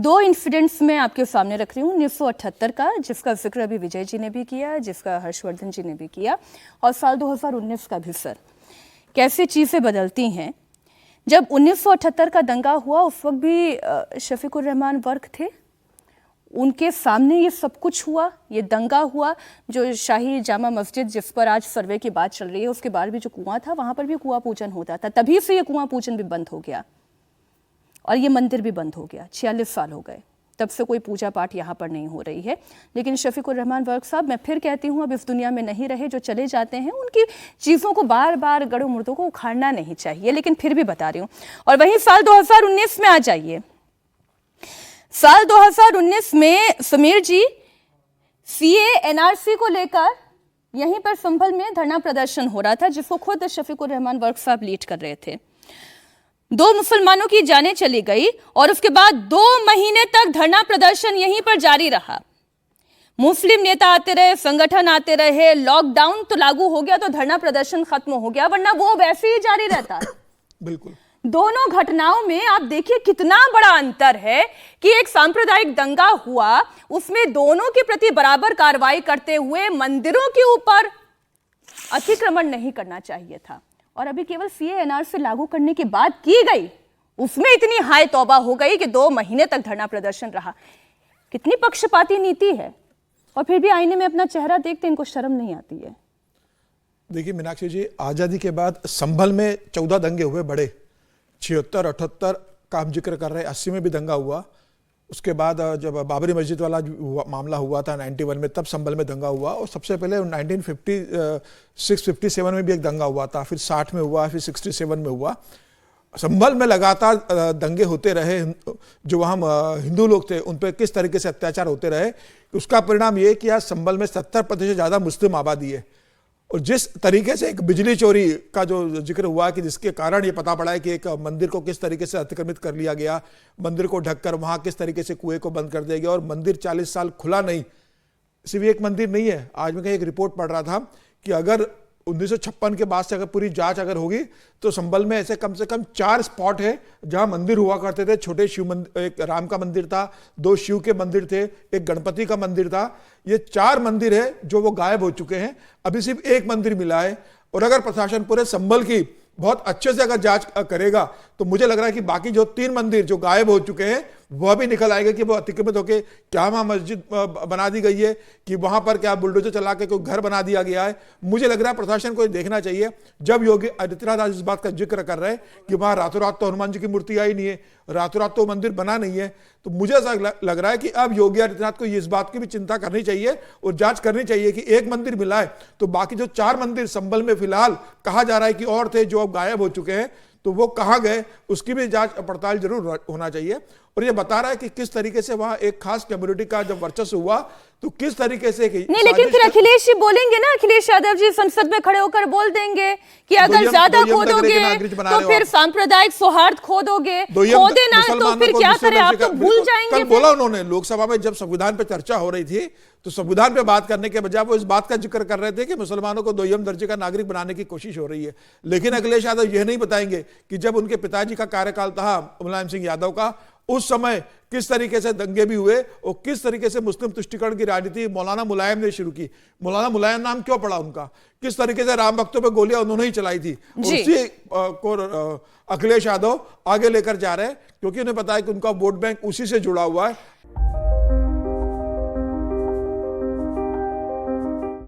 दो इंसिडेंट्स मैं आपके सामने रख रही हूँ 1978 का, जिसका जिक्र अभी विजय जी ने भी किया, जिसका हर्षवर्धन जी ने भी किया, और साल 2019 का भी। सर, कैसे चीज़ें बदलती हैं। जब 1978 का दंगा हुआ उस वक्त भी शफीकुर रहमान वर्क थे, उनके सामने ये सब कुछ हुआ, ये दंगा हुआ। जो शाही जामा मस्जिद जिस पर आज सर्वे की बात चल रही है, उसके बाद भी जो कुआं था वहां पर भी कुआं पूजन होता था, तभी से ये कुआं पूजन भी बंद हो गया और ये मंदिर भी बंद हो गया। 46 साल हो गए, तब से कोई पूजा पाठ यहाँ पर नहीं हो रही है। लेकिन शफीकुर रहमान वर्क साहब, मैं फिर कहती हूँ, अब इस दुनिया में नहीं रहे, जो चले जाते हैं उनकी चीज़ों को बार बार गड़ों मुर्दों को उखाड़ना नहीं चाहिए, लेकिन फिर भी बता रही हूँ। और वहीं साल 2019 में आ जाइए। साल 2019 में समीर जी, सीए एनआरसी को लेकर यहीं पर संभल में धरना प्रदर्शन हो रहा था, जिसको खुद शफीकुर रहमान वर्क साहब लीड कर रहे थे। 2 मुसलमानों की जानें चली गई और उसके बाद 2 महीने तक धरना प्रदर्शन यहीं पर जारी रहा। मुस्लिम नेता आते रहे, संगठन आते रहे, लॉकडाउन तो लागू हो गया तो धरना प्रदर्शन खत्म हो गया, वरना वो वैसे ही जारी रहता। बिल्कुल। दोनों घटनाओं में आप देखिए कितना बड़ा अंतर है कि एक सांप्रदायिक दंगा हुआ, उसमें दोनों के प्रति बराबर कार्रवाई करते हुए मंदिरों के ऊपर अतिक्रमण नहीं करना चाहिए था, और अभी केवल सीए एनआरसी लागू करने की बात की गई, उसमें इतनी हाय तौबा हो गई कि 2 महीने तक धरना प्रदर्शन रहा। कितनी पक्षपाती नीति है, और फिर भी आईने में अपना चेहरा देखते इनको शर्म नहीं आती है। देखिए मीनाक्षी जी, आज़ादी के बाद संभल में 14 दंगे हुए बड़े, 76, 78 का हम जिक्र कर रहे हैं, 80 में भी दंगा हुआ। उसके बाद जब बाबरी मस्जिद वाला मामला हुआ था 91 में, तब संभल में दंगा हुआ, और सबसे पहले 1956-57 में भी एक दंगा हुआ था, फिर 60 में हुआ, फिर 67 में हुआ। संभल में लगातार दंगे होते रहे। जो वहाँ हिंदू लोग थे उन पर किस तरीके से अत्याचार होते रहे, उसका परिणाम ये कि आज संभल में 70% ज़्यादा मुस्लिम आबादी है। और जिस तरीके से एक बिजली चोरी का जो जिक्र हुआ कि जिसके कारण ये पता पड़ा है कि एक मंदिर को किस तरीके से अतिक्रमित कर लिया गया, मंदिर को ढककर वहाँ किस तरीके से कुएं को बंद कर दिया गया, और मंदिर 40 साल खुला नहीं। सिर्फ एक मंदिर नहीं है, आज मैं कहीं एक रिपोर्ट पढ़ रहा था कि अगर 1956 के बाद से अगर पूरी जांच अगर होगी तो संभल में ऐसे कम से कम 4 स्पॉट है जहां मंदिर हुआ करते थे। छोटे शिव मंदिर, एक राम का मंदिर था, 2 शिव के मंदिर थे, एक गणपति का मंदिर था। ये 4 मंदिर है जो वो गायब हो चुके हैं, अभी सिर्फ एक मंदिर मिला है। और अगर प्रशासन पूरे संभल की बहुत अच्छे से अगर जांच करेगा तो मुझे लग रहा है कि बाकी जो 3 मंदिर जो गायब हो चुके हैं वह भी निकल आएगा कि वो अतिक्रमित होकर क्या वहां मस्जिद बना दी गई है, कि वहां पर क्या बुलडोजर चला के कोई घर बना दिया गया है। मुझे लग रहा है प्रशासन को देखना चाहिए। जब योगी आदित्यनाथ आज इस बात का जिक्र कर रहे हैं कि वहां रातों रात तो हनुमान जी की मूर्ति आई नहीं है, रातों रात तो मंदिर बना नहीं है, तो मुझे ऐसा लग रहा है कि अब योगी आदित्यनाथ को इस बात की भी चिंता करनी चाहिए और जांच करनी चाहिए कि एक मंदिर मिला है तो बाकी जो 4 मंदिर संभल में फिलहाल कहा जा रहा है कि और थे जो अब गायब हो चुके हैं, तो वो कहाँ गए, उसकी भी जांच पड़ताल जरूर होना चाहिए। और ये बता रहा है कि किस तरीके से वहां एक खास कम्युनिटी का जब वर्चस्व हुआ तो किस तरीके से नहीं, लेकिन फिर अखिलेश जी बोलेंगे ना, अखिलेश यादव जी संसद में खड़े होकर बोल देंगे कि अगर ज्यादा खोदोगे तो फिर सांप्रदायिक सौहार्द खोदोगे, खोदे ना तो फिर क्या करें, आप तो भूल जाएंगे। कल बोला उन्होंने लोकसभा में जब संविधान पे चर्चा हो रही थी तो संविधान पे बात करने के बजाय वो इस बात का जिक्र कर रहे थे कि मुसलमानों को 2ym दर्जे का नागरिक बनाने की कोशिश हो रही है। लेकिन अखिलेश यादव यह नहीं बताएंगे कि जब उनके पिताजी का कार्यकाल था मुलायम सिंह यादव का, उस समय किस तरीके से दंगे भी हुए और किस तरीके से मुस्लिम तुष्टीकरण की राजनीति मौलाना मुलायम ने शुरू की। मौलाना मुलायम नाम क्यों पड़ा उनका, किस तरीके से राम भक्तों पे गोलियां उन्होंने ही चलाई थी। उसी को अखिलेश यादव आगे लेकर जा रहे हैं क्योंकि उन्हें पता है कि उनका वोट बैंक उसी से जुड़ा हुआ है।